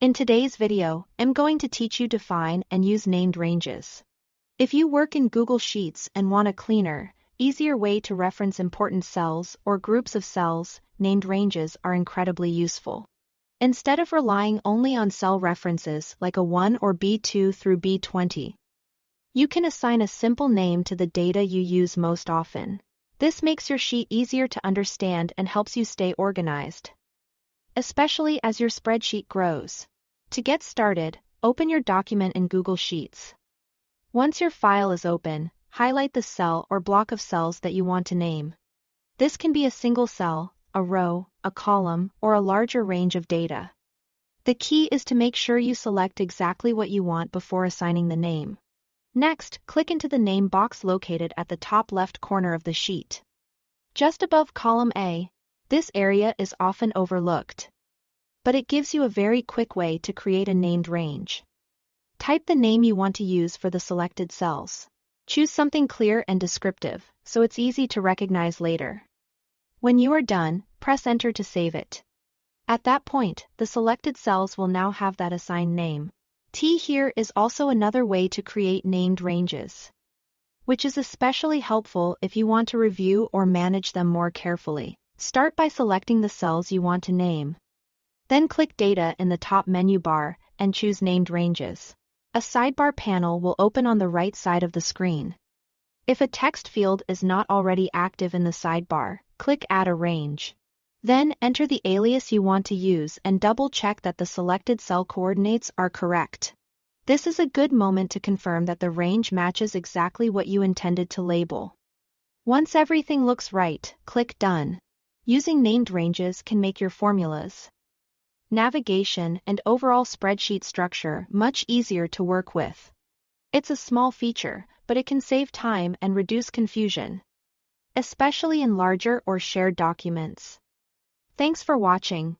In today's video, I'm going to teach you to find and use named ranges. If you work in Google Sheets and want a cleaner, easier way to reference important cells or groups of cells, named ranges are incredibly useful. Instead of relying only on cell references like a 1 or B2 through B20, you can assign a simple name to the data you use most often. This makes your sheet easier to understand and helps you stay organized, especially as your spreadsheet grows. To get started, open your document in Google Sheets. Once your file is open, highlight the cell or block of cells that you want to name. This can be a single cell, a row, a column, or a larger range of data. The key is to make sure you select exactly what you want before assigning the name. Next, click into the name box located at the top left corner of the sheet. Just above column A, this area is often overlooked, but it gives you a very quick way to create a named range. Type the name you want to use for the selected cells. Choose something clear and descriptive, so it's easy to recognize later. When you are done, press Enter to save it. At that point, the selected cells will now have that assigned name. Here is also another way to create named ranges, which is especially helpful if you want to review or manage them more carefully. Start by selecting the cells you want to name. Then click Data in the top menu bar and choose Named Ranges. A sidebar panel will open on the right side of the screen. If a text field is not already active in the sidebar, click Add a Range. Then enter the alias you want to use and double-check that the selected cell coordinates are correct. This is a good moment to confirm that the range matches exactly what you intended to label. Once everything looks right, click Done. Using named ranges can make your formulas, navigation, and overall spreadsheet structure much easier to work with. It's a small feature, but it can save time and reduce confusion, especially in larger or shared documents. Thanks for watching.